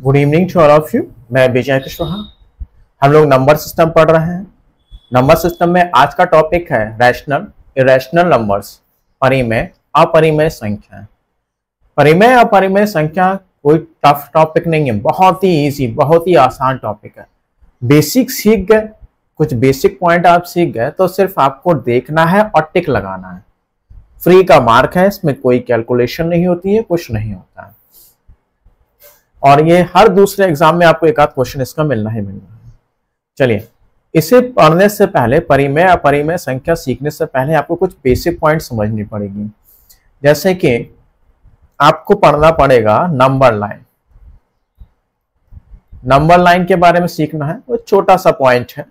Good evening to all of you. मैं विजय कुशवाहा। हम लोग नंबर सिस्टम पढ़ रहे हैं। नंबर सिस्टम में आज का टॉपिक है रैशनल इरेशनल नंबर्स, परिमेय अपरिमेय संख्या। परिमेय अपरिमेय संख्या कोई टफ टॉपिक नहीं है, बहुत ही इजी, बहुत ही आसान टॉपिक है। बेसिक सीख गए, कुछ बेसिक पॉइंट आप सीख गए तो सिर्फ आपको देखना है और टिक लगाना है। फ्री का मार्क है, इसमें कोई कैलकुलेशन नहीं होती है, कुछ नहीं होता है। और ये हर दूसरे एग्जाम में आपको एक आध क्वेश्चन इसका मिलना ही मिलना है। चलिए, इसे पढ़ने से पहले, परिमेय अपरिमेय संख्या सीखने से पहले आपको कुछ बेसिक पॉइंट समझनी पड़ेगी। जैसे कि आपको पढ़ना पड़ेगा नंबर लाइन। नंबर लाइन के बारे में सीखना है, वो छोटा सा पॉइंट है।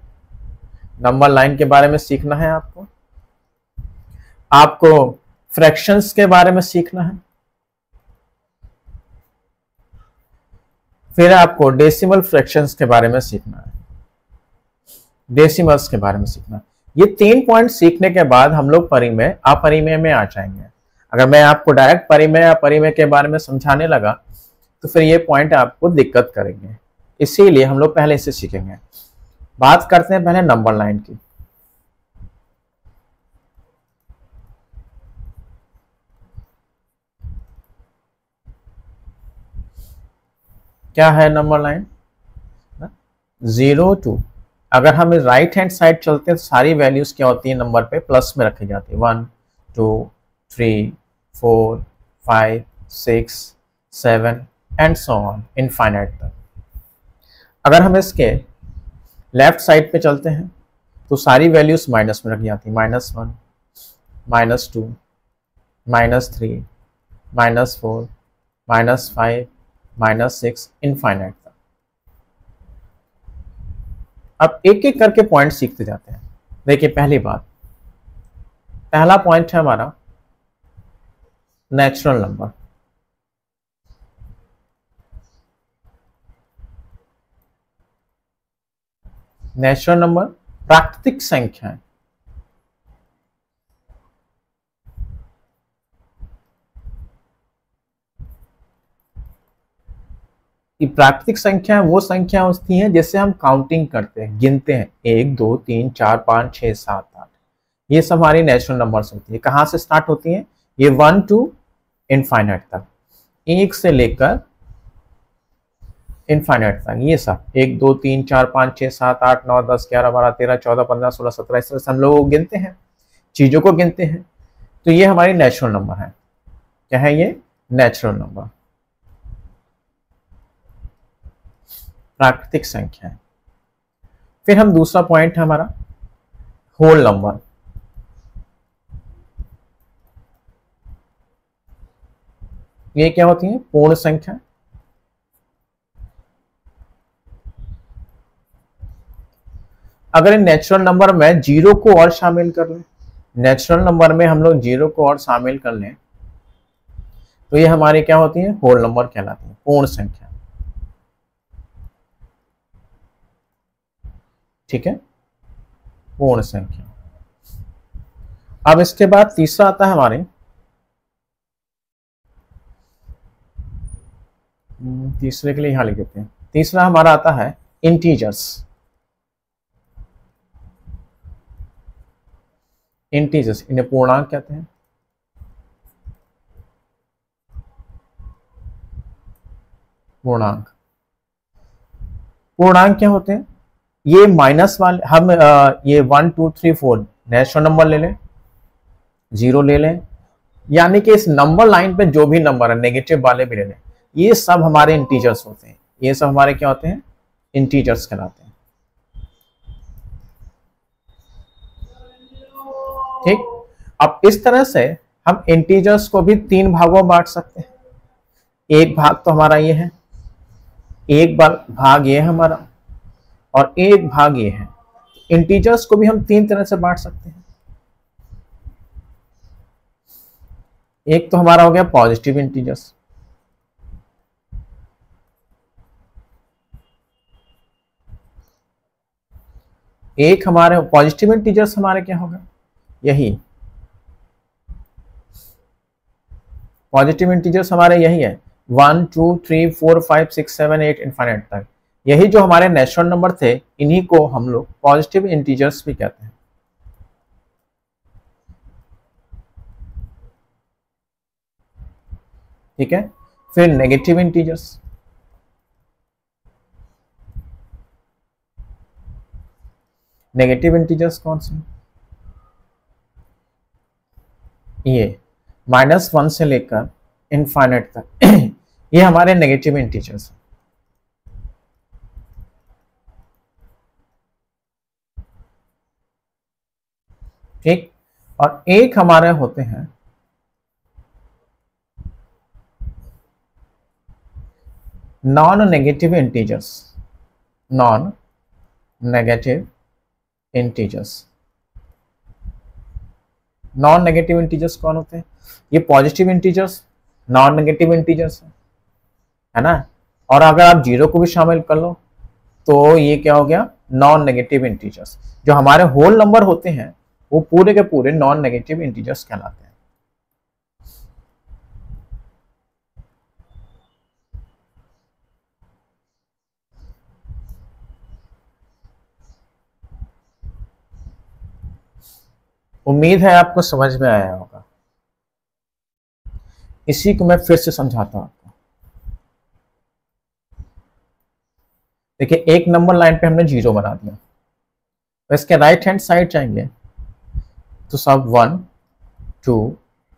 नंबर लाइन के बारे में सीखना है आपको फ्रैक्शंस के बारे में सीखना है, फिर आपको डेसिमल फ्रैक्शंस के बारे में सीखना है, डेसिमल्स के बारे में सीखना है। ये 3 पॉइंट सीखने के बाद हम लोग परिमेय अपरिमेय में आ जाएंगे। अगर मैं आपको डायरेक्ट परिमेय अपरिमेय के बारे में समझाने लगा तो फिर ये पॉइंट आपको दिक्कत करेंगे, इसीलिए हम लोग पहले इसे सीखेंगे। बात करते हैं पहले नंबर लाइन की। क्या है नंबर लाइन? 0 to, अगर हम राइट हैंड साइड चलते हैं तो सारी वैल्यूज क्या होती है नंबर पे प्लस में रखी जाती है। 1 2 3 4 5 6 7 एंड सो ऑन इनफाइनाइट तक। अगर हम इसके लेफ्ट साइड पे चलते हैं तो सारी वैल्यूज माइनस में रखी जाती है। -1 -2 -3 -4 -5 -6 इनफाइनाइट तक। अब एक एक करके पॉइंट सीखते जाते हैं। देखिए, पहली बात, पहला पॉइंट है हमारा नेचुरल नंबर। नेचुरल नंबर प्राकृतिक संख्या है। प्राकृतिक संख्या वो संख्या होती है जिससे हम काउंटिंग करते हैं, गिनते हैं। 1 2 3 4 5 6 7 8, ये सब हमारी नेचुरल नंबर्स होती है। कहाँ से स्टार्ट होती हैं? ये 1 to इनफाइनाइट तक, 1 से लेकर इनफाइनाइट तक। ये सब 1 2 3 4 5 6 7 8 9 10 11 12 13 14 15 16 17, इस तरह से हम लोग गिनते हैं, चीजों को गिनते हैं। तो ये हमारी नेचुरल नंबर है। क्या है ये? नेचुरल नंबर, प्राकृतिक संख्या है। फिर हम दूसरा पॉइंट है हमारा होल नंबर। ये क्या होती है? पूर्ण संख्या। अगर इन नेचुरल नंबर में 0 को और शामिल कर लें, नेचुरल नंबर में हम लोग 0 को और शामिल कर लें तो ये हमारी क्या होती है? होल नंबर कहलाती है, पूर्ण संख्या। ठीक है, पूर्ण संख्या। अब इसके बाद तीसरा आता है हमारे, तीसरे के लिए यहां लिख देते हैं। तीसरा हमारा आता है इंटीजर्स। इंटीजर्स, इन्हें पूर्णांक कहते हैं। पूर्णांक, पूर्णांक क्या होते हैं? ये माइनस वाले, हम ये 1 2 3 4 नेचुरल नंबर ले लें, 0 ले लें, यानी कि इस नंबर लाइन पे जो भी नंबर है, नेगेटिव वाले भी ले लें, ये सब हमारे इंटीजर्स होते हैं। ये सब हमारे क्या होते हैं? इंटीजर्स कहलाते हैं। ठीक, अब इस तरह से हम इंटीजर्स को भी 3 भागों में बांट सकते हैं। एक भाग तो हमारा ये है, एक भाग ये है हमारा, और एक भाग ये है। इंटीजर्स को भी हम 3 तरह से बांट सकते हैं। एक तो हमारा हो गया पॉजिटिव इंटीजर्स, एक हमारे पॉजिटिव इंटीजर्स हमारे क्या होगा? यही पॉजिटिव इंटीजर्स हमारे यही है। 1 2 3 4 5 6 7 8 इनफाइनाइट तक। यही जो हमारे नेचुरल नंबर थे, इन्हीं को हम लोग पॉजिटिव इंटीजर्स भी कहते हैं। ठीक है, फिर नेगेटिव इंटीजर्स। नेगेटिव इंटीजर्स कौन से? ये -1 से लेकर इनफाइनाइट तक ये हमारे नेगेटिव इंटीजर्स हैं। ठीक, और एक हमारे होते हैं non negative integers. Non negative integers. Non negative integers कौन होते हैं? ये positive integers non negative integers है ना। और अगर आप जीरो को भी शामिल कर लो तो ये क्या हो गया? Non negative integers. जो हमारे होल नंबर होते हैं वो पूरे के पूरे नॉन नेगेटिव इंटीजर्स कहलाते हैं। उम्मीद है आपको समझ में आया होगा। इसी को मैं फिर से समझाता हूं आपको। देखिए, एक नंबर लाइन पे हमने जीरो बना दिया, तो इसके राइट हैंड साइड जाएंगे तो सब 1 2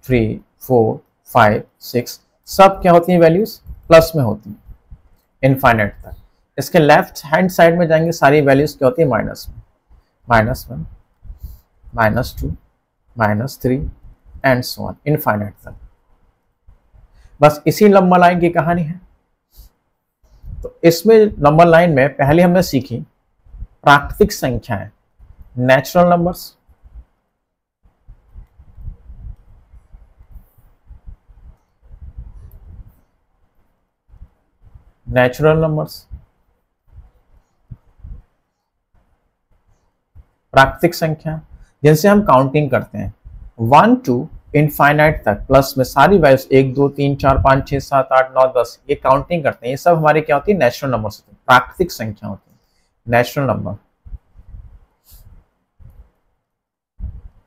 3 4 5 6 सब क्या होती है? वैल्यूज प्लस में होती है इनफाइनाइट तक। इसके लेफ्ट हैंड साइड में जाएंगे, सारी वैल्यूज क्या होती है? माइनस में। -1 -2 -3 एंड सो ऑन इनफाइनाइट तक। बस इसी नंबर लाइन की कहानी है। तो इसमें नंबर लाइन में पहले हमने सीखी प्राकृतिक संख्याएं, नेचुरल नंबर्स। नेचुरल नंबर्स, प्राकृतिक संख्या जिनसे हम काउंटिंग करते हैं 1 to इनफाइनाइट तक, प्लस में सारी वैल्यूज 1 2 3 4 5 6 7 8 9 10 ये काउंटिंग करते हैं। ये सब हमारे क्या होती है? नेचुरल नंबर्स होते हैं, प्राकृतिक संख्या होती है, नेचुरल नंबर।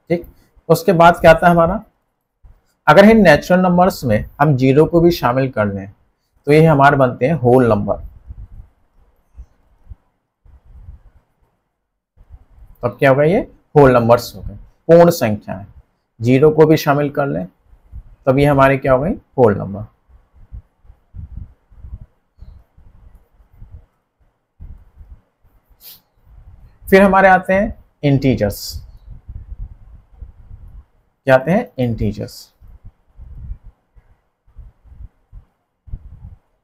ठीक, उसके बाद क्या आता है हमारा? अगर इन नेचुरल नंबर्स में हम जीरो को भी शामिल कर लें तो ये हमारे बनते हैं होल नंबर। तब क्या होगा? ये होल नंबर्स हो गए, पूर्ण संख्या है। जीरो को भी शामिल कर लें तब ये हमारे क्या हो गई? Whole number. फिर हमारे आते हैं इंटीजर्स। क्या आते हैं? इंटीजर्स,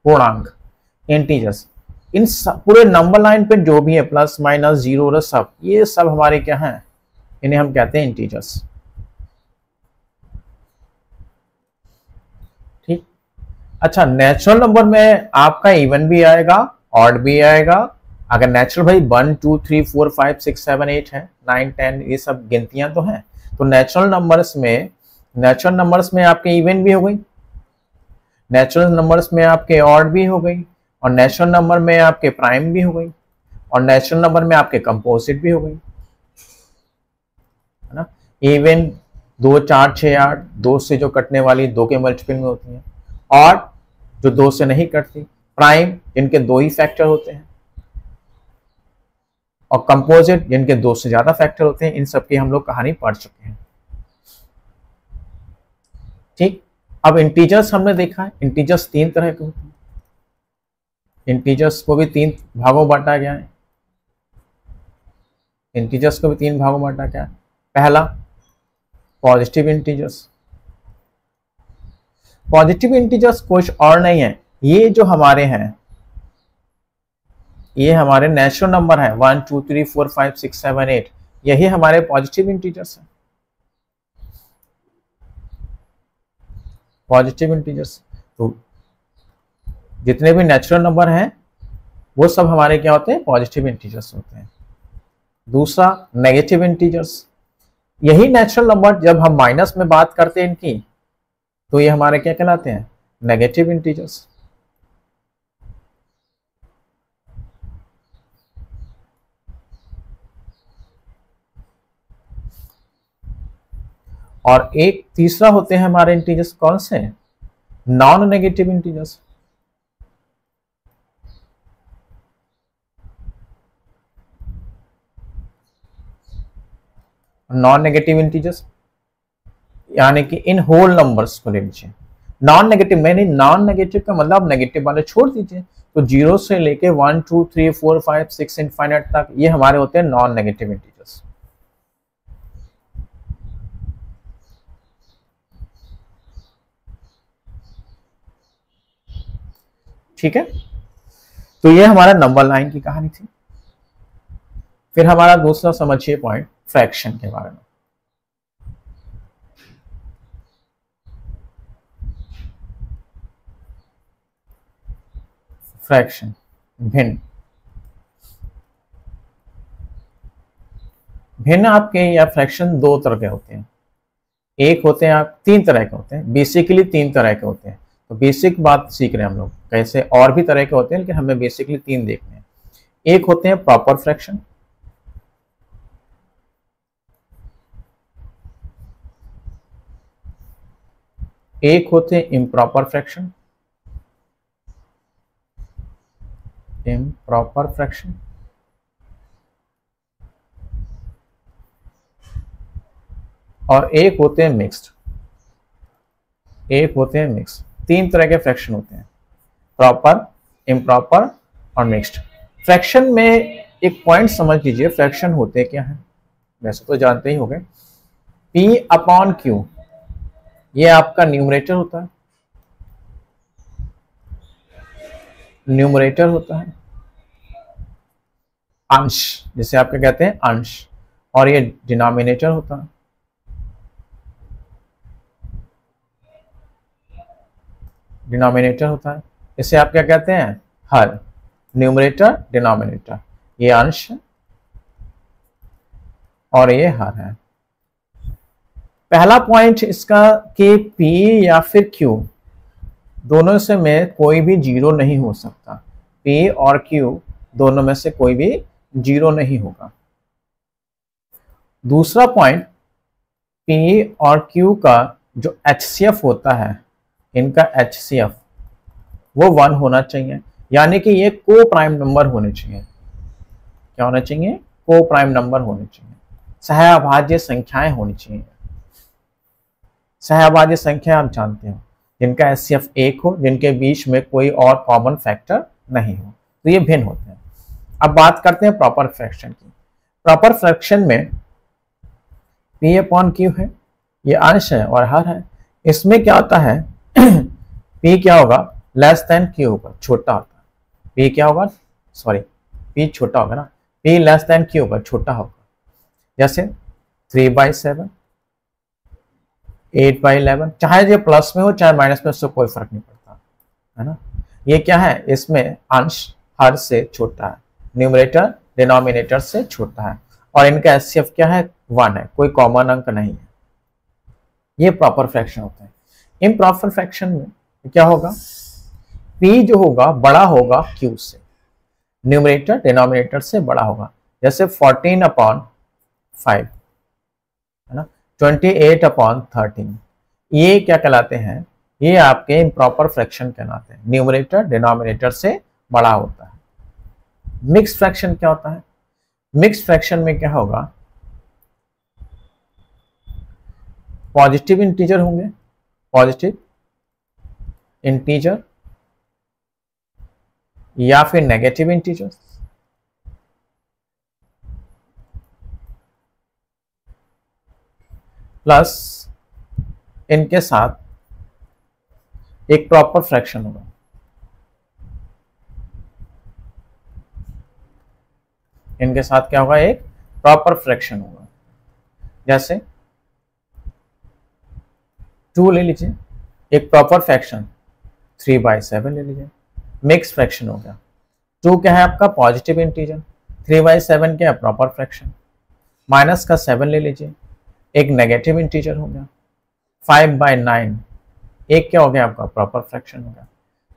पूर्णांक, इंटीजर्स। इन पूरे नंबर लाइन पे जो भी है प्लस माइनस जीरो सब, ये सब हमारे क्या हैं? इन्हें हम कहते हैं इंटीजर्स। ठीक, अच्छा, नेचुरल नंबर में आपका इवन भी आएगा, ऑड भी आएगा। अगर नेचुरल भाई 1 2 3 4 5 6 7 8 है, 9 10 ये सब गिनतियां तो हैं, तो नेचुरल नंबर्स में आपके इवन भी हो गई, नेचुरल नंबर्स में आपके ऑड भी हो गई, और नेचुरल नंबर में आपके प्राइम भी हो गई, और नेचुरल नंबर में आपके कंपोजिट भी हो गई, है ना। इवन 2 4 6 8 2 से जो कटने वाली 2 के मल्टीपल में होती हैं, ऑड जो 2 से नहीं कटती, प्राइम जिनके 2 ही फैक्टर होते हैं, और कंपोजिट जिनके 2 से ज्यादा फैक्टर होते हैं। इन सब की हम लोग कहानी पढ़ चुके हैं। ठीक, अब इंटीजर्स हमने देखा है। इंटीजर्स 3 तरह के होते हैं, इंटीजर्स को भी 3 भागों बांटा गया है। इंटीजर्स को भी 3 भागों में बांटा गया है। पहला पॉजिटिव इंटीजर्स। पॉजिटिव इंटीजर्स कुछ और नहीं है, ये जो हमारे हैं, ये हमारे नेचुरल नंबर है 1 2 3 4 5 6 7 8, यही हमारे पॉजिटिव इंटीजर्स हैं। पॉजिटिव इंटीजर्स, तो जितने भी नेचुरल नंबर हैं वो सब हमारे क्या होते हैं? पॉजिटिव इंटीजर्स होते हैं। दूसरा नेगेटिव इंटीजर्स, यही नेचुरल नंबर जब हम माइनस में बात करते हैं इनकी, तो ये हमारे क्या कहलाते हैं? Negative integers. और एक तीसरा होते हैं हमारे इंटीजर्स कौन से, non negative integers. Non negative integers यानी कि इन होल नंबर्स को ले लीजिए। नॉन नेगेटिव मैंने नॉन नेगेटिव का मतलब नेगेटिव वाले छोड़ दीजिए, तो 0 से लेके 1 2 3 4 5 6 इनफाइनाइट तक ये हमारे होते हैं नॉन नेगेटिव इंटीजर्स। ठीक है, तो ये हमारा नंबर लाइन की कहानी थी। फिर हमारा दूसरा समझिए पॉइंट फ्रैक्शन के बारे में। फ्रैक्शन भिन्न, भिन्न आपके या फ्रैक्शन दो तरह के होते हैं। एक होते हैं आप तीन तरह के होते हैं, बेसिकली तीन तरह के होते हैं। तो बेसिक बात सीख रहे हैं हम लोग, कैसे और भी तरह के होते हैं लेकिन हमें बेसिकली तीन देखने हैं। एक होते हैं प्रॉपर फ्रैक्शन, एक होते हैं इम्प्रॉपर फ्रैक्शन, इम्प्रॉपर फ्रैक्शन, और एक होते हैं मिक्स्ड, एक होते हैं मिक्स। तीन तरह के फ्रैक्शन होते हैं, प्रॉपर, इम्प्रॉपर और मिक्स्ड। फ्रैक्शन में एक पॉइंट समझ लीजिए, फ्रैक्शन होते क्या है, वैसे तो जानते ही होंगे। P अपॉन Q ये आपका न्यूमरेटर होता है, न्यूमरेटर होता है, अंश जिसे आपके कहते हैं अंश, और ये डिनोमिनेटर होता है, डिनोमिनेटर होता है। इसे आप क्या कहते हैं, हर। न्यूमरेटर डिनोमिनेटर, ये अंश और ये हर है। पहला पॉइंट इसका कि P या फिर Q दोनों से में कोई भी जीरो नहीं हो सकता। P और Q दोनों में से कोई भी जीरो नहीं होगा। दूसरा पॉइंट, P और Q का जो HCF होता है, इनका HCF वो 1 होना चाहिए, यानी कि ये को प्राइम नंबर होने चाहिए। क्या होना चाहिए, को प्राइम नंबर होने चाहिए, सहअभाज्य संख्याएं होनी चाहिए। सहअभाज्य संख्या आप जानते हो, जिनका HCF 1 हो, जिनके बीच में कोई और कॉमन फैक्टर नहीं हो, तो ये भिन्न होते हैं। अब बात करते हैं प्रॉपर फ्रैक्शन की। प्रॉपर फ्रैक्शन में P अपॉन Q है, ये अंश है और हर है। इसमें क्या होता है P क्या होगा, लेस देन Q होगा, छोटा होता है। P क्या होगा, सॉरी P छोटा होगा ना, P लेस देन Q होगा, छोटा होगा। जैसे 3/7, 8/11, चाहे ये प्लस में हो चाहे माइनस में, उससे कोई फर्क नहीं पड़ता है ना। ये क्या है, इसमें अंश हर से छोटा है, न्यूमरेटर डिनोमिनेटर से छोटा है, और इनका HCF क्या है, 1 है, कोई कॉमन अंक नहीं है। ये प्रॉपर फ्रैक्शन होता है। इम्प्रॉपर फ्रैक्शन में क्या होगा, P जो होगा बड़ा होगा Q से, न्यूमरेटर डिनोमिनेटर से बड़ा होगा। जैसे 14/5 है ना, 28/13, ये क्या कहलाते हैं, ये आपके इम्प्रॉपर फ्रैक्शन कहलाते हैं, न्यूमरेटर डिनोमिनेटर से बड़ा होता है। मिक्स फ्रैक्शन क्या होता है, मिक्स फ्रैक्शन में क्या होगा, पॉजिटिव इंटीजर होंगे, पॉजिटिव इंटीजर या फिर नेगेटिव इंटीजर, प्लस इनके साथ एक प्रॉपर फ्रैक्शन होगा। इनके साथ क्या होगा, एक प्रॉपर फ्रैक्शन होगा। जैसे 2 ले लीजिए, एक प्रॉपर फ्रैक्शन 3/7 ले लीजिए, मिक्स फ्रैक्शन हो गया। 2 क्या है आपका, पॉजिटिव इंटीजर, 3/7 क्या है, प्रॉपर फ्रैक्शन। माइनस का 7 ले लीजिए, एक नेगेटिव इंटीजर हो गया। 5/9 एक क्या हो गया आपका प्रॉपर फ्रैक्शन हो गया।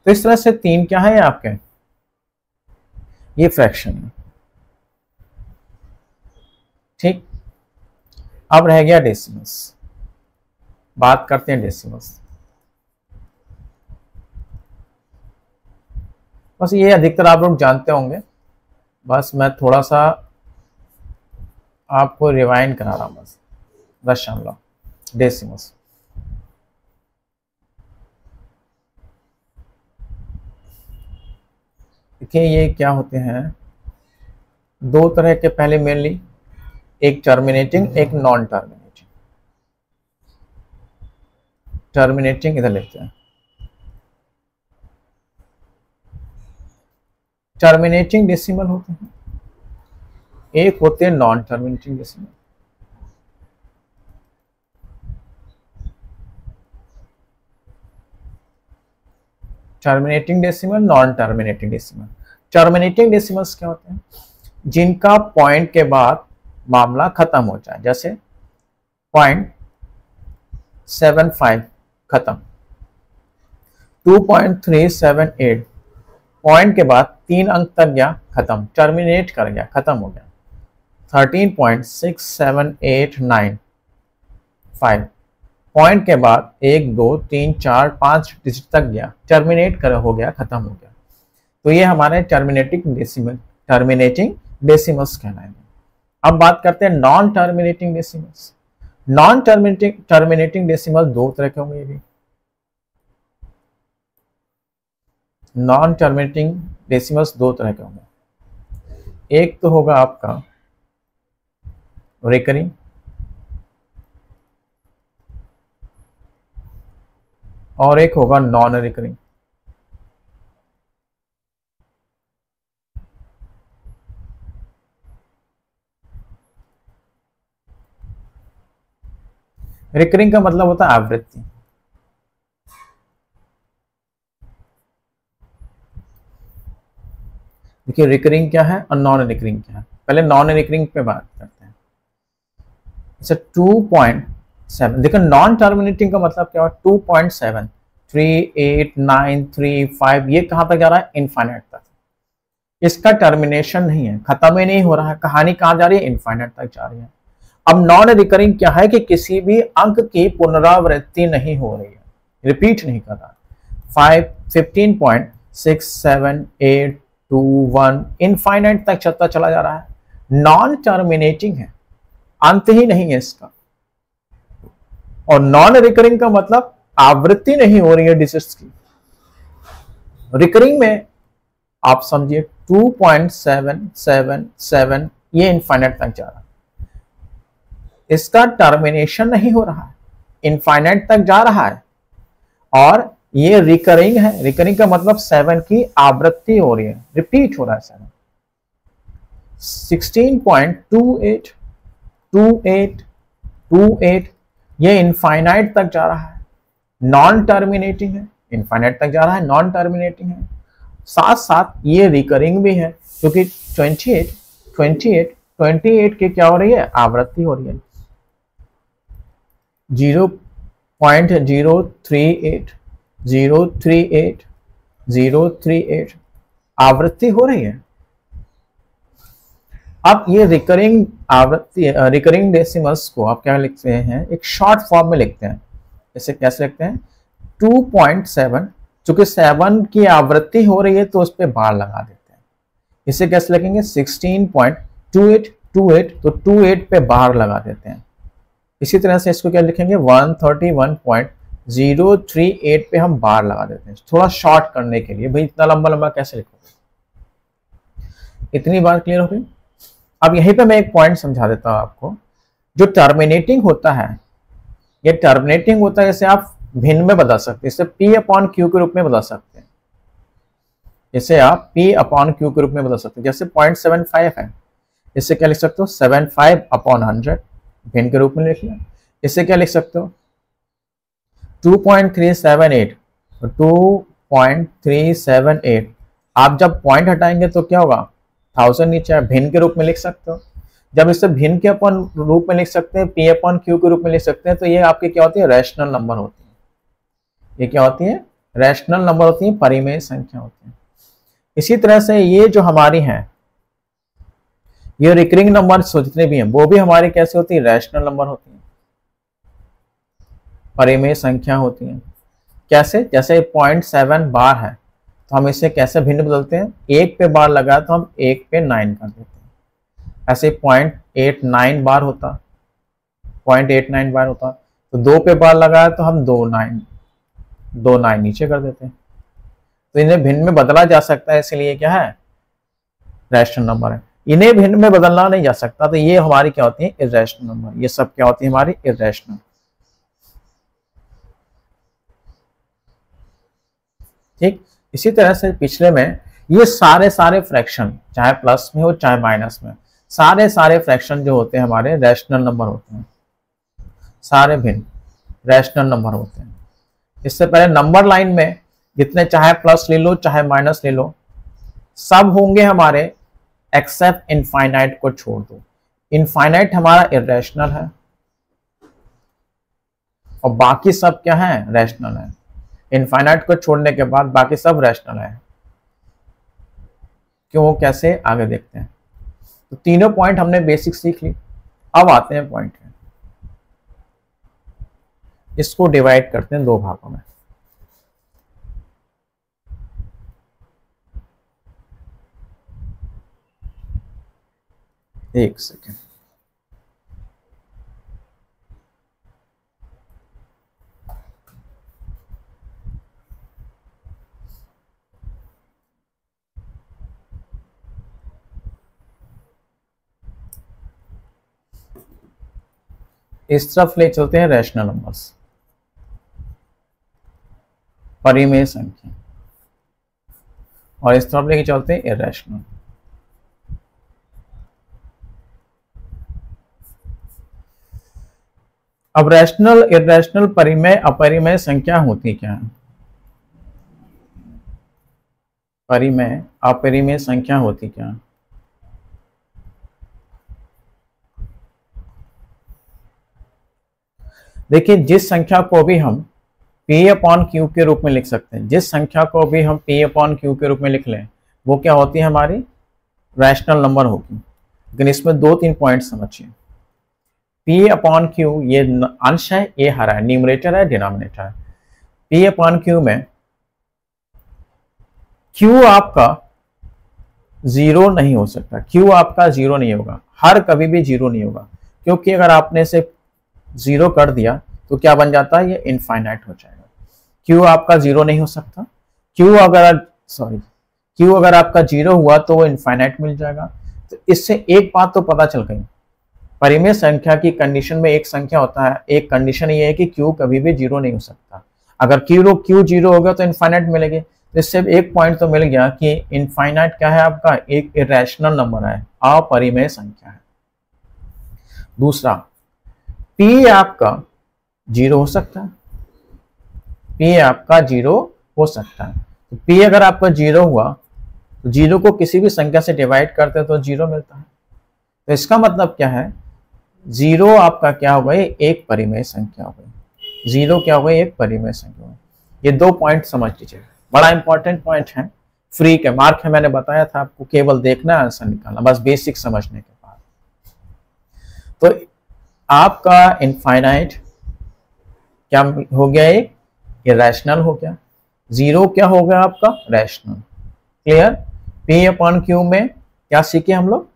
तो इस तरह से 3 क्या है आपके, ये फ्रैक्शन है। ठीक, अब रह गया डेसिमल्स, बात करते हैं डेसिमल्स। बस ये अधिकतर आप लोग जानते होंगे, बस मैं थोड़ा सा आपको रिवाइंड करा रहा हूं। बस दशमलव डेसिमल्स, देखिए ये क्या होते हैं, दो तरह के पहले मेनली, एक टर्मिनेटिंग एक नॉन टर्मिनेटिंग। टर्मिनेटिंग इधर लिखते हैं, टर्मिनेटिंग डेसिमल होते हैं, एक होते हैं non terminating decimal. Terminating decimal, non terminating decimal. Terminating decimals क्या होते हैं, जिनका पॉइंट के बाद मामला खत्म हो जाए, जैसे 0.75 खत्म, 2.378 पॉइंट के बाद 3 अंक तक गया, खत्म, टर्मिनेट कर गया, खत्म हो गया। 13.67895 पॉइंट के बाद 1 2 3 4 5 डिजिट तक गया, टर्मिनेट कर हो गया, खत्म हो गया। तो ये हमारे टर्मिनेटिंग डेसिमल्स कहलाएंगे। अब बात करते हैं non terminating decimals. Non terminating decimal दो तरह के होंगे, ये भी नॉन टर्मिनेटिंग डेसिमल्स दो तरह के होंगे। एक तो होगा आपका रिकरिंग, और एक होगा नॉन रिकरिंग। रिकरिंग का मतलब होता है आवृत्ति। देखिए रिकरिंग क्या है और नॉन रिकरिंग क्या है, पहले नॉन रिकरिंग पे बात करते हैं। अच्छा 2.7, देखो नॉन टर्मिनेटिंग का मतलब क्या हुआ, 2.7389335, ये कहां तक जा रहा है, इनफाइनाइट तक। इसका टर्मिनेशन नहीं है, खत्म ही नहीं हो रहा है, कहानी कहां जा रही है, इनफाइनाइट तक जा रही है। अब नॉन रिकरिंग क्या है कि किसी भी अंक की पुनरावृत्ति नहीं हो रही है, रिपीट नहीं कर रहा। 15.67821 इनफाइनाइट तक चलता चला जा रहा है, नॉन टर्मिनेटिंग है, अंत ही नहीं है इसका। और नॉन रिकरिंग का मतलब आवृत्ति नहीं हो रही है डिजिट्स की। रिकरिंग में आप समझिए 2.777 ये इनफाइनाइट तक जा रहा है, इसका टर्मिनेशन नहीं हो रहा है, इनफाइनाइट तक जा रहा है, और ये रिकरिंग है। रिकरिंग का मतलब 7 की आवृत्ति हो रही है, रिपीट हो रहा है 7। 16.282828 ये इनफाइनाइट तक जा रहा है, नॉन टर्मिनेटिंग है, इनफाइनाइट तक जा रहा है, नॉन टर्मिनेटिंग है। साथ साथ ये रिकरिंग भी है, क्योंकि 28 की क्या हो रही है, आवृत्ति हो रही है। 0.038 आवृत्ति हो रही है। अब ये रिकरिंग आवृत्ति, रिकरिंग डेसिमल्स को आप क्या लिखते हैं, एक शॉर्ट फॉर्म में लिखते हैं। इसे कैसे लिखते हैं, 2.7, चूंकि 7 की आवृत्ति हो रही है तो उस पर बार लगा देते हैं। इसे कैसे लिखेंगे, 16.2828, तो 28 पे बार लगा देते हैं। इसी तरह से इसको क्या लिखेंगे, 131.038 पे हम बार लगा देते हैं, थोड़ा शॉर्ट करने के लिए। भाई इतना लंबा लंबा कैसे लिखोगे, इतनी बात क्लियर हो गई। अब यहीं पे मैं एक पॉइंट समझा देता हूं आपको। जो टर्मिनेटिंग होता है, ये टर्मिनेटिंग होता है, इसे आप भिन्न में बदल सकते हैं, इसे P/Q के रूप में बदल सकते हैं। इसे आप P/Q के रूप में बदल सकते हैं। जैसे 0.75 है, इसे क्या लिख सकते हो, 75/100 भिन्न के रूप में लिख लिया। इसे क्या लिख सकते हो, 2.378, 2.378 आप जब पॉइंट हटाएंगे तो क्या होगा, 1000 नीचे, भिन्न के रूप में लिख सकते हो। जब इसे भिन्न के अपन रूप में लिख सकते हैं, P/Q के रूप में लिख सकते हैं, तो ये आपके क्या होती है, रैशनल नंबर होती है। ये क्या होती है? रैशनल नंबर होती है, परिमेय संख्या होती है। इसी तरह से ये जो हमारी है, ये रिकरिंग नंबर जितने भी हैं वो भी हमारी कैसे होती है? रैशनल नंबर होती है, परिमेय संख्या होती है। कैसे? जैसे 0.7 बार है तो हम इसे कैसे भिन्न बदलते हैं? 1 पे बार लगा तो हम 1 पे 9 कर देते हैं। ऐसे 0.89 बार होता, 0.89 बार होता, तो 2 पे बार लगाया तो हम 2 9 नीचे कर देते हैं। तो इन्हें भिन्न में बदला जा सकता है, इसलिए क्या है? रैशनल नंबर है। इन्हें भिन्न में बदलना नहीं जा सकता, तो ये हमारी क्या होती है? Irrational number. ये सब क्या होती है? हमारी इर्रेशनल। ठीक। इसी तरह से पिछले में ये सारे फ्रैक्शन, चाहे प्लस में हो चाहे माइनस में, सारे फ्रैक्शन जो होते हैं हमारे रैशनल नंबर होते हैं, सारे भिन्न रैशनल नंबर होते हैं। इससे पहले नंबर लाइन में जितने चाहे प्लस ले लो चाहे माइनस ले लो, सब होंगे हमारे एक्सेप्ट इनफाइनाइट को छोड़ दो। इनफाइनाइट हमारा इर्रेशनल है और बाकी सब क्या है? रैशनल है। इनफाइनाइट को छोड़ने के बाद बाकी सब रैशनल है। क्यों, कैसे, आगे देखते हैं। तो तीनों पॉइंट हमने बेसिक सीख ली। अब आते हैं पॉइंट में, इसको डिवाइड करते हैं 2 भागों में। एक सेकेंड। इस तरफ ले चलते हैं रैशनल नंबर्स, परिमेय संख्या, और इस तरफ लेके चलते हैं इर्रेशनल। अब रैशनल, इर्रेशनल, परिमेय, अपरिमेय संख्या होती क्या है? परिमेय, अपरिमेय संख्या होती क्या है? देखिए, जिस संख्या को भी हम P/Q के रूप में लिख सकते हैं, जिस संख्या को भी हम P/Q के रूप में लिख लें, वो क्या होती है? हमारी रैशनल नंबर होगी। लेकिन इसमें 2-3 पॉइंट समझिए। P/Q ये अंश है, ये हरा है, न्यूमरेटर है, डिनोमिनेटर है। P/Q में Q आपका 0 नहीं हो सकता, Q आपका 0 नहीं होगा, हर कभी भी 0 नहीं होगा, क्योंकि अगर आपने इसे 0 कर दिया तो क्या बन जाता है? ये इनफाइनाइट हो जाएगा। Q आपका 0 नहीं हो सकता। Q अगर आपका 0 हुआ तो वो इनफाइनाइट मिल जाएगा। तो इससे एक बात तो पता चल गई, परिमेय संख्या की कंडीशन में एक संख्या होता है, एक कंडीशन ये है कि Q कभी भी 0 नहीं हो सकता। अगर Q 0 हो गया तो इनफाइनाइट मिलेगी। तो इससे एक पॉइंट तो मिल गया कि इनफाइनाइट क्या है? आपका एक इरेशनल नंबर है, अपरिमेय संख्या है। दूसरा, P आपका 0 हो सकता है, P आपका 0 हो सकता है। तो P अगर आपका 0 हुआ तो 0 को किसी भी संख्या से डिवाइड करते हैं तो 0 मिलता है। तो इसका मतलब क्या है? 0 आपका क्या हो गई? एक परिमेय संख्या हो गई। 0 क्या हो गई? एक परिमेय संख्या हो गई। ये 2 पॉइंट समझ लीजिए, बड़ा इंपॉर्टेंट पॉइंट है। फ्री के मार्क है, मैंने बताया था आपको, केवल देखना है, आंसर निकालना, बस बेसिक समझने के बाद। तो आपका इनफाइनाइट क्या हो गया? एक इरेशनल हो गया। 0 क्या हो गया? आपका रैशनल। क्लियर? P/Q में क्या सीखे हम लोग?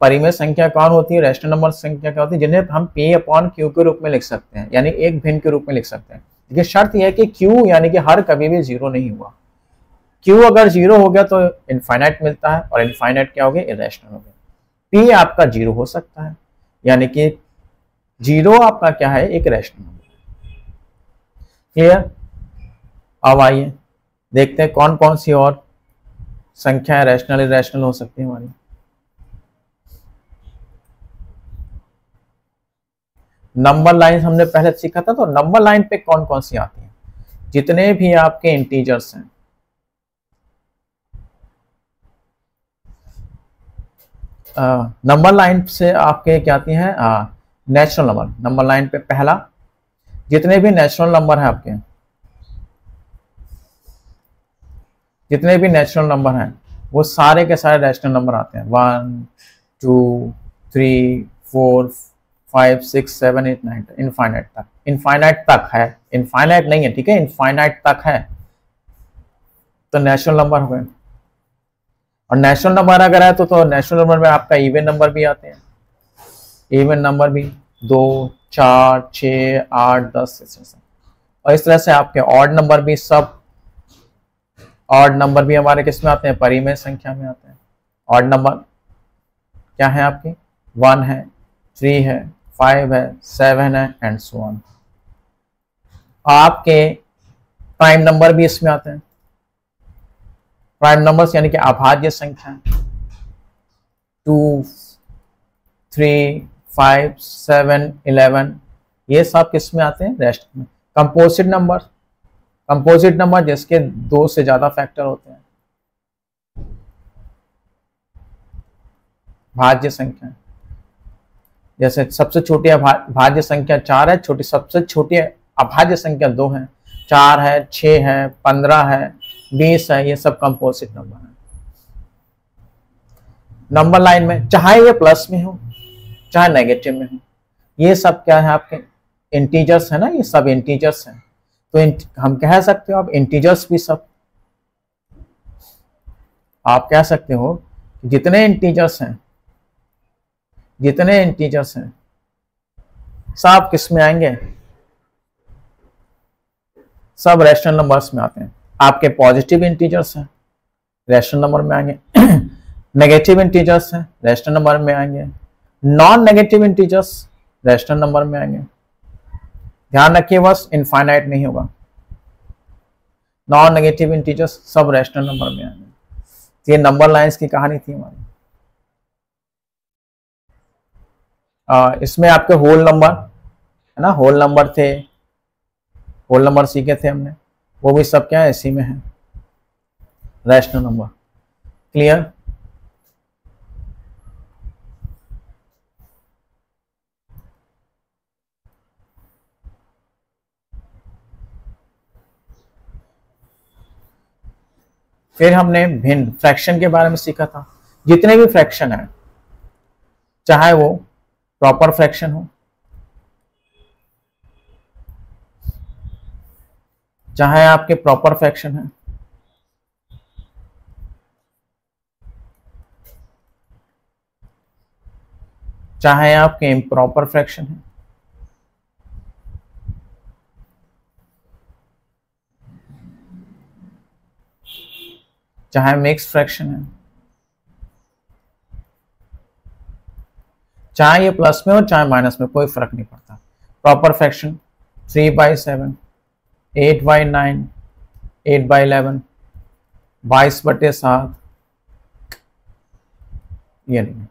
परिमेय संख्या कौन होती है? रैशनल नंबर संख्या क्या होती है? जिन्हें हम P/Q के रूप में लिख सकते हैं, यानी एक भिन्न के रूप में लिख सकते हैं। लेकिन शर्त यह है कि Q यानी कि हर कभी भी 0 नहीं हुआ। Q अगर 0 हो गया तो इनफाइनाइट मिलता है, और इनफाइनाइट क्या हो गया? इरेशनल हो गया। P आपका 0 हो सकता है, यानी कि 0 आपका क्या है? एक रैशनल नंबर। क्लियर? अब आइए देखते हैं कौन कौन सी और संख्या रैशनल इरेशनल हो सकती है हमारी। नंबर लाइन हमने पहले सीखा था, तो नंबर लाइन पे कौन कौन सी आती है? जितने भी आपके इंटीजर्स हैं, नंबर लाइन से आपके क्या आती हैं? Natural number. नंबर लाइन पे पहला, जितने भी नेचुरल नंबर है आपके, जितने भी नेचुरल नंबर हैं वो सारे के सारे रैशनल नंबर आते हैं। 1 2 3 4 5 6 7 8 9 इनफाइनाइट तक। इनफाइनाइट तक है, इनफाइनाइट नहीं है, ठीक है, इनफाइनाइट तक है तो नेचुरल नंबर हो गए। और नेचुरल नंबर अगर है तो नेचुरल नंबर में आपका इवन नंबर भी आते हैं, इवन नंबर भी 2 4 6 8 10 और इस तरह से आपके ऑड नंबर भी, सब ऑड नंबर भी हमारे किस में आते हैं, परिमेय संख्या में आते हैं। ऑड नंबर क्या है आपके, 1 है, 3 है, 5 है, 7 है एंड सो ऑन। आपके प्राइम नंबर भी इसमें आते हैं। प्राइम नंबर्स यानी कि अभाज्य संख्या 2 3 5 7 11 ये सब किस में आते हैं, रेस्ट में। कंपोजिट नंबर, कंपोजिट नंबर जिसके 2 से ज्यादा फैक्टर होते हैं। भाज्य संख्या जैसे सबसे छोटी भाज्य संख्या 4 है, छोटी सबसे छोटी अभाज्य संख्या 2 है, 4 है, 6 है, 15 है, 20 है, ये सब कंपोजिट नंबर है। नंबर लाइन में चाहे ये प्लस में हो चाहे नेगेटिव में हो, ये सब क्या है आपके इंटीजर्स है ना, ये सब इंटीजर्स हैं। तो हम कह सकते हो आप इंटीजर्स भी सब, आप कह सकते हो जितने इंटीजर्स हैं, जितने इंटीजर्स हैं सब किस में आएंगे, सब रैशनल नंबर्स में आते हैं। आपके पॉजिटिव इंटीजर्स हैं रैशनल नंबर में आएंगे, नेगेटिव इंटीजर्स हैं रैशनल नंबर में आएंगे, non negative integers rational number में आएंगे। ध्यान रखिए बस इनफाइनाइट नहीं होगा, नॉन नेगेटिव इंटीजर्स सब रैशनल नंबर में आएंगे। ये नंबर लाइंस की कहानी थी हमारी। इसमें आपके होल नंबर है ना, होल नंबर थे, होल नंबर सीखे थे हमने, वो भी सब क्या है इसी में है, रैशनल नंबर। क्लियर? फिर हमने भिन्न फ्रैक्शन के बारे में सीखा था। जितने भी फ्रैक्शन है, चाहे वो प्रॉपर फ्रैक्शन हो, चाहे आपके प्रॉपर फ्रैक्शन है, चाहे आपके इम्प्रॉपर फ्रैक्शन है, चाहे मिक्स फ्रैक्शन है, चाहे ये प्लस में हो चाहे माइनस में, कोई फर्क नहीं पड़ता। प्रॉपर फ्रैक्शन 3/7, 8/9, 8/11, 22/7, ये नहीं,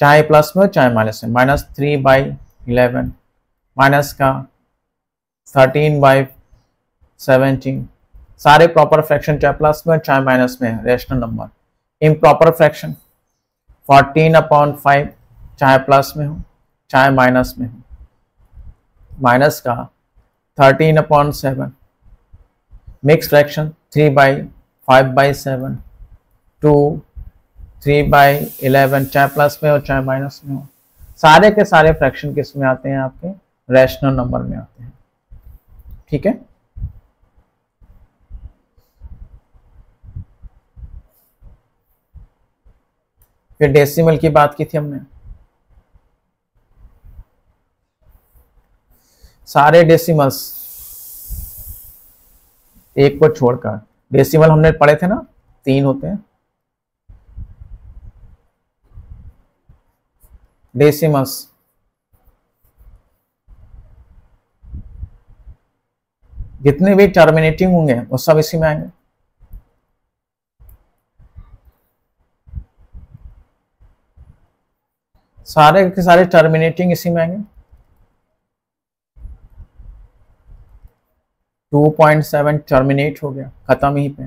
चाहे प्लस में हो चाहे माइनस में। -3/11, माइनस का 13/17, सारे प्रॉपर फ्रैक्शन चाहे प्लस में चाहे माइनस में रैशनल नंबर। इम्प्रॉपर फ्रैक्शन 14/5, चाहे प्लस में हो चाहे माइनस में हो, माइनस का 13/7। मिक्स फ्रैक्शन 3/5/7, 2 3/11, चाहे प्लस में हो चाहे माइनस में हो, सारे के सारे फ्रैक्शन किस में आते हैं, आपके रैशनल नंबर में आते हैं। ठीक है? फिर डेसिमल की बात की थी हमने। सारे डेसिमल्स एक को छोड़कर, डेसिमल हमने पढ़े थे ना, 3 होते हैं डेसिमल्स। जितने भी टर्मिनेटिंग होंगे वो सब इसी में आएंगे। सारे के सारे टर्मिनेटिंग इसी में आएंगे। 2.7 टर्मिनेट हो गया, खत्म यहीं पे।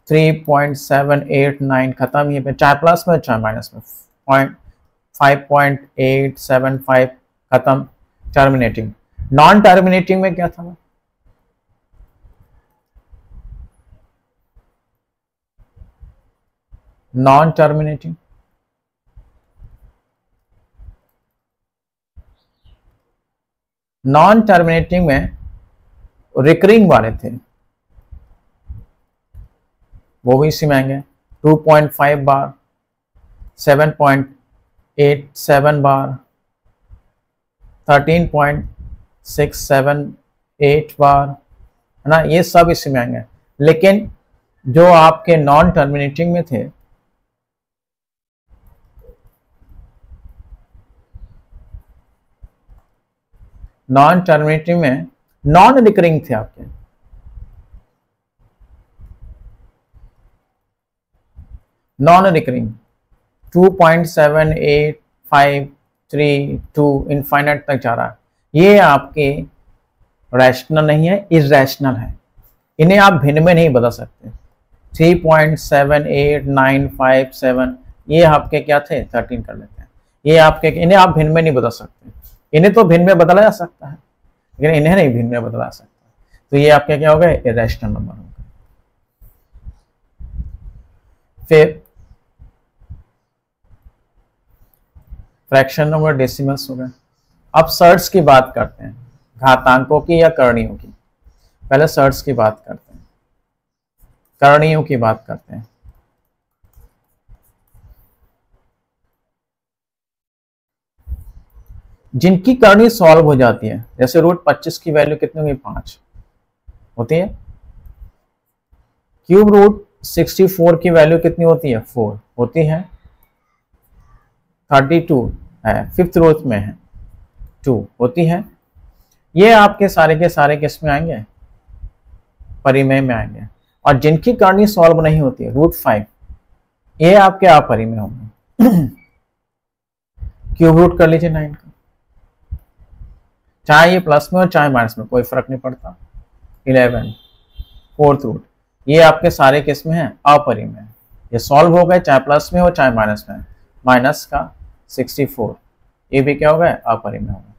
3.789 खत्म यहीं पे, चाहे प्लस में चाहे माइनस में। 5.875 खत्म, टर्मिनेटिंग। नॉन टर्मिनेटिंग में क्या था, नॉन टर्मिनेटिंग, नॉन टर्मिनेटिंग में रिकरिंग वाले थे, वो भी इसी में आएंगे। 2.5 बार, 7.87 बार, 13.678 बार, है ना, ये सब इसी में आएंगे। लेकिन जो आपके नॉन टर्मिनेटिंग में थे, नॉन टर्मिनेटिंग में नॉन रिकरिंग थे आपके, नॉन रिकरिंग 2.7853 इनफाइनाइट तक जा रहा है, ये आपके रैशनल नहीं है, इर्रेशनल है। इन्हें आप भिन्न में नहीं बदल सकते। 3.78957 ये आपके क्या थे, 13 कर लेते हैं, ये आपके, इन्हें आप भिन्न में नहीं बदल सकते। इन्हें तो भिन्न में बदला जा सकता है, लेकिन इन्हें नहीं भिन्न में बदला जा सकता। तो ये आपके क्या हो गए, इर्रेशनल नंबर हो गए। फिर फ्रैक्शन नंबर डेसिमल्स हो गए। अब सर्ट्स की बात करते हैं, घातांकों की या करणियों की। पहले सर्ट्स की बात करते हैं, करणियों की बात करते हैं। जिनकी करणी सॉल्व हो जाती है, जैसे रूट 25 की वैल्यू कितनी होगी, 5 होती है। क्यूब रूट 64 की वैल्यू कितनी होती है, 4 होती है। 32 है, फिफ्थ रूट में है, 2 होती है। ये आपके सारे के सारे किस में आएंगे, परिमेय में आएंगे। और जिनकी करणी सॉल्व नहीं होती है, रूट 5, ये आपके अपरिमेय होंगे। क्यूब रूट कर लीजिए 9 का, चाहे ये प्लस में हो चाहे माइनस में, कोई फर्क नहीं पड़ता। 11 फोर्थ रूट, ये आपके सारे किस में है, अपरिमेय। ये सॉल्व हो गए, चाहे प्लस में हो चाहे माइनस में। माइनस का 64, ये भी क्या हो गया, अपरिमेय हो गया।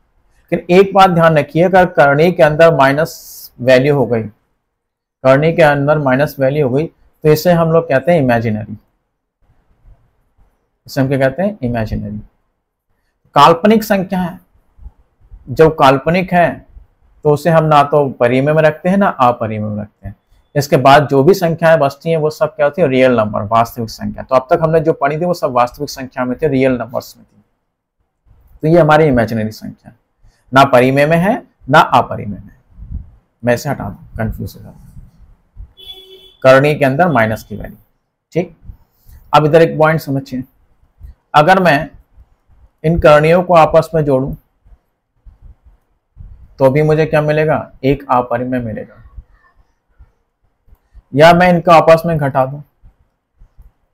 लेकिन एक बात ध्यान रखिए, अगर करणी के अंदर माइनस वैल्यू हो गई, करणी के अंदर माइनस वैल्यू हो गई, तो इसे हम लोग कहते हैं इमेजिनरी। इसे हम क्या कहते हैं, इमेजिनरी। काल्पनिक संख्या है, जब काल्पनिक है तो उसे हम ना तो परिमेय में रखते हैं ना अपरिमेय में रखते हैं। इसके बाद जो भी संख्याएं बचती हैं वो सब क्या होती है, रियल नंबर, वास्तविक संख्या। तो अब तक हमने जो पढ़ी थी वो सब वास्तविक संख्या में थे, रियल नंबर्स में थी। तो ये हमारी इमेजिनरी संख्या, ना परिमेय में है ना अपरिमेय में। मैं इसे हटा दूं, कंफ्यूज हो जाता, करणी के अंदर माइनस की वैल्यू। ठीक, अब इधर एक पॉइंट समझिए, अगर मैं इन करणियों को आपस में जोड़ूं तो भी मुझे क्या मिलेगा, एक अपरिमेय मिलेगा। या मैं इनका आपस में घटा दूं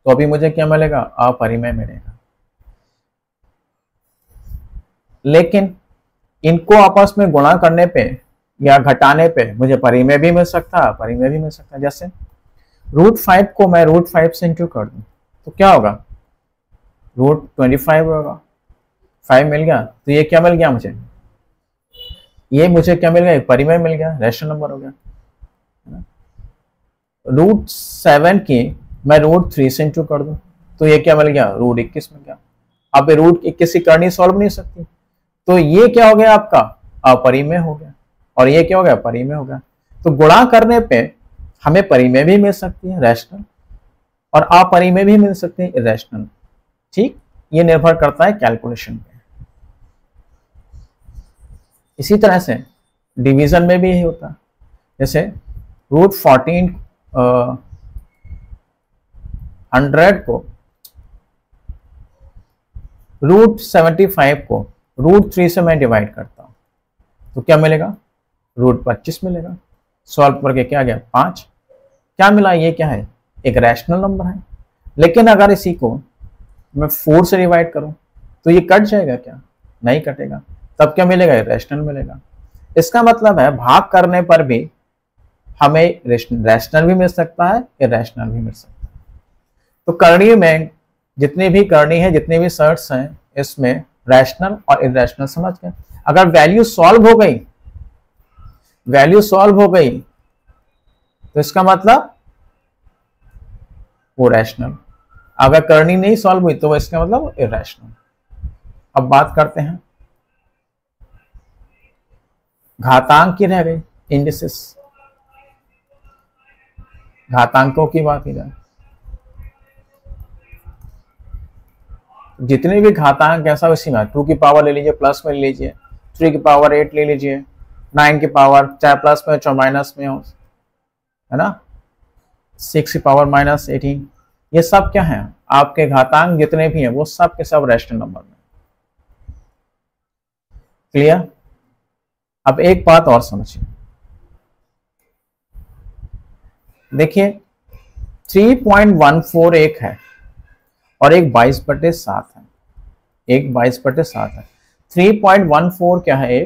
तो भी मुझे क्या मिलेगा, अपरिमेय मिलेगा। लेकिन इनको आपस में गुणा करने पे या घटाने पे मुझे परिमेय भी मिल सकता है, अपरिमेय भी मिल सकता है। जैसे रूट 5 को मैं रूट 5 से इंटू कर दूं तो क्या होगा, रूट 25 होगा। 5 मिल गया, तो ये क्या मिल गया मुझे, ये मुझे क्या मिल गया, एक परिमेय मिल गया, रैशनल नंबर हो गया। रूट 7 की मैं रूट 3 से इंटू कर दूं तो ये क्या मिल गया, रूट 21 मिल गया। अब रूट 21 की करनी सॉल्व नहीं सकती, तो ये क्या हो गया आपका, अपरिमेय हो गया। और ये क्या हो गया, परिमेय हो गया। तो गुणा करने पे हमें परिमेय भी मिल सकती है, रैशनल, और अपरिमेय भी मिल सकती है, इरेशनल। ठीक, ये निर्भर करता है कैलकुलेशन पे। इसी तरह से डिवीजन में भी यही होता है। जैसे रूट 14 100 को, रूट 75 को रूट 3 से मैं डिवाइड करता हूं तो क्या मिलेगा, रूट 25 मिलेगा। सॉल्व करके क्या आ गया, 5। क्या मिला, ये क्या है, एक रैशनल नंबर है। लेकिन अगर इसी को मैं 4 से डिवाइड करूं तो ये कट जाएगा क्या, नहीं कटेगा। तब क्या मिलेगा, रैशनल मिलेगा। इसका मतलब है भाग करने पर भी हमें रैशनल भी मिल सकता है, इरेशनल भी मिल सकता है। तो करणी में जितनी भी करणी है, जितने भी सर्ट्स हैं, इसमें रैशनल और इरेशनल समझ गए। अगर वैल्यू सॉल्व हो गई, वैल्यू सॉल्व हो गई तो इसका मतलब वो रैशनल, अगर करनी नहीं सॉल्व हुई तो इसका मतलब इरेशनल। अब बात करते हैं घातांक की रह गई, इंडिसेस, घातांकों की बात की जाए, जितने भी घातांक ऐसा उसी में 2 की पावर ले लीजिए, प्लस में ले लीजिए, 3 की पावर 8 ले लीजिए, 9 की पावर चाहे प्लस में चाहे माइनस में हो, है ना, 6 की पावर -18, ये सब क्या है आपके घातांक जितने भी हैं वो सब के सब रैशनल नंबर में। क्लियर? अब एक बात और समझिए, देखिए 3.14 एक है और एक 22/7 है, एक 22/7 है। 3.14 क्या है?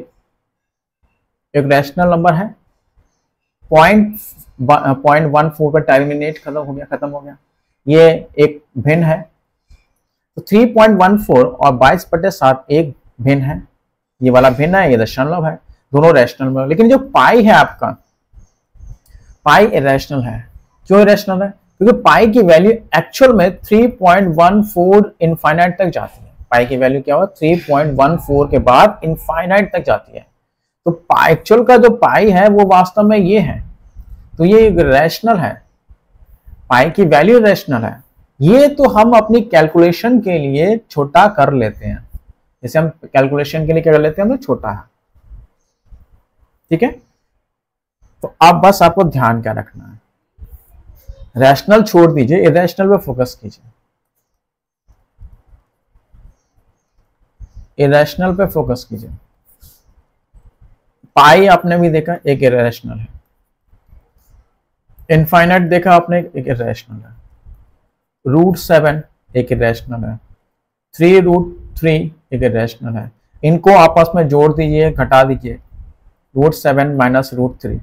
एक रैशनल नंबर है, 0.14 पर टर्मिनेट खत्म हो गया, ये एक भिन्न है। तो 3.14 और 22/7 एक भिन्न है, ये वाला भिन्न है, ये दशमलव है, दोनों रैशनल में। लेकिन जो पाई है आपका, पाई इरेशनल है। क्यों इरेशनल है? क्योंकि पाई की वैल्यू एक्चुअल में 3.14 इनफाइनाइट तक जाती है। पाई की वैल्यू क्या हुआ? 3.14 के बाद इनफाइनाइट तक जाती है। तो एक्चुअल का जो पाई है वो वास्तव में ये है, तो ये रैशनल है, पाई की वैल्यू रैशनल है। ये तो हम अपनी कैलकुलेशन के लिए छोटा कर लेते हैं, जैसे हम कैलकुलेशन के लिए क्या कर लेते हैं, हम छोटा है, ठीक है। तो अब बस आपको ध्यान क्या रखना है, रैशनल छोड़ दीजिए, इरेशनल पे फोकस कीजिए, इरेशनल पे फोकस कीजिए। पाई आपने भी देखा एक इरेशनल है, इनफाइनाइट देखा आपने एक इरेशनल है, √7 एक इरेशनल है, 3√3 एक इरेशनल है। इनको आपस में जोड़ दीजिए, घटा दीजिए, √7 माइनस √3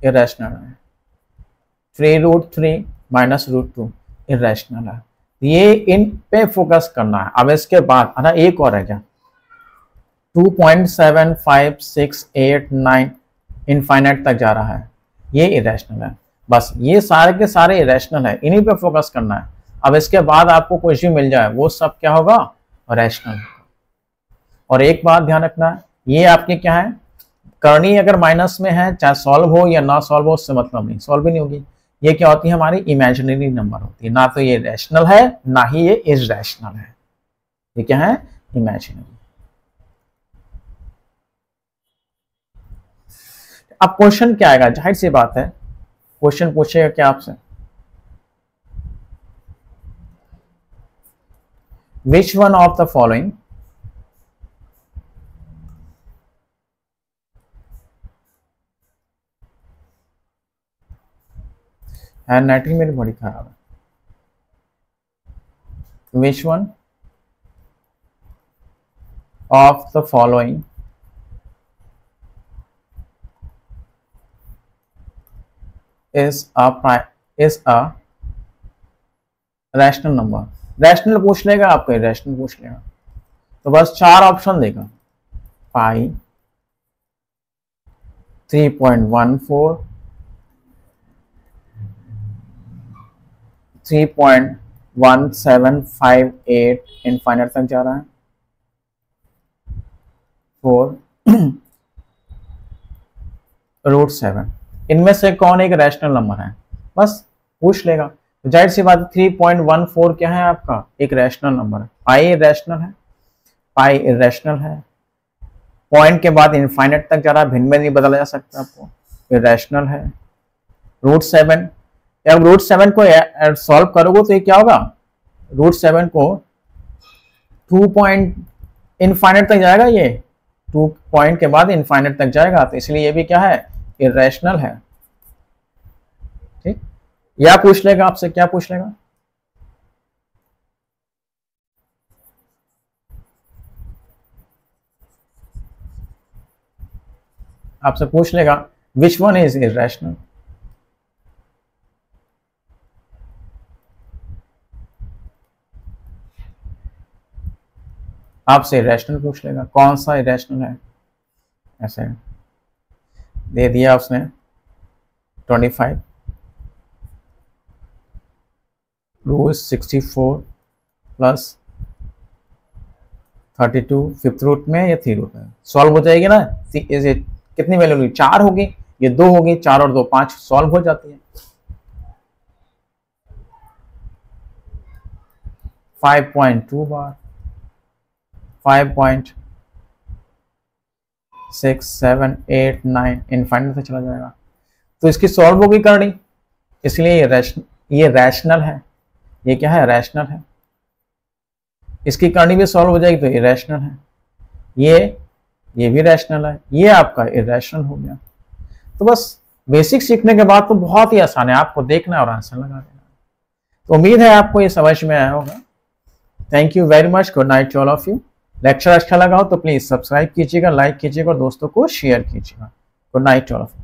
इरेशनल है, 3√3 माइनस √2 इरेशनल है। ये इन पे फोकस करना है। अब इसके बाद ना एक और है क्या, 2.7568 इनफाइनाइट तक जा रहा है, ये इरेशनल है। बस ये सारे के सारे इरेशनल है, इन्हीं पे फोकस करना है। अब इसके बाद आपको कुछ भी मिल जाए वो सब क्या होगा, रैशनल। और एक बात ध्यान रखना है, ये आपकी क्या है, करनी अगर माइनस में है, चाहे सॉल्व हो या ना सॉल्व हो उससे मतलब नहीं, सॉल्व भी नहीं होगी। ये क्या होती है, हमारी इमेजिनरी नंबर होती है, ना तो ये रैशनल है ना ही ये इरैशनल है, ये क्या है, इमेजिनरी। अब क्वेश्चन क्या आएगा, जाहिर सी बात है क्वेश्चन पूछेगा क्या आपसे, which one of the following handwriting मेरी बड़ी खराब है, which one of the following is a rational number. Rational पूछ लेगा आपको, रैशनल पूछ लेगा तो बस 4 ऑप्शन देगा, पाई, 3.14, 3.1758 इनफाइनाइट तक जा रहा है, 4√7, इनमें से कौन एक रैशनल नंबर है, बस पूछ लेगा। तो जाहिर सी बात, 3.14 क्या है आपका, एक रैशनल नंबर है। पाई रैशनल है, पाई इरेशनल है, पॉइंट के बाद इनफाइनाइट तक जा रहा है, भिन्न में नहीं बदला जा सकता आपको, इरेशनल है। √7, जब √7 को सॉल्व करोगे तो ये क्या होगा, √7 को 2 पॉइंट इनफाइनाइट तक जाएगा, ये 2 पॉइंट के बाद इनफाइनाइट तक जाएगा, तो इसलिए ये भी क्या है, इरेशनल है, ठीक। या पूछ लेगा आपसे, क्या पूछ लेगा, आपसे पूछ लेगा विच वन इज इरेशनल, आपसे इरेशनल पूछ लेगा, कौन सा इरेशनल है, ऐसे दे दिया उसने 25, रूट 64 प्लस 32 फिफ्थ रूट में या 3 रूट में सॉल्व हो जाएगी ना। इसे कितनी वैल्यू होगी, 4 होगी, ये 2 होगी, 4 और 2 5 सॉल्व हो जाती है। 5.2 बार 5.6 7 8 9 इनफाइनाइट से चला जाएगा, तो इसकी सॉल्व होगी करनी, इसलिए ये रैशनल है। ये क्या है, रैशनल है। इसकी करनी भी सॉल्व हो जाएगी तो इरेशनल है। ये भी रैशनल है, ये आपका इरेशनल हो गया। तो बस बेसिक सीखने के बाद तो बहुत ही आसान है, आपको देखना और आंसर लगा देना। तो उम्मीद है आपको ये समझ में आया होगा। Thank you very much, good night to all of you. Lecture अच्छा लगा हो तो प्लीज सब्सक्राइब कीजिएगा, लाइक कीजिएगा और दोस्तों को शेयर कीजिएगा। Good night to all of you.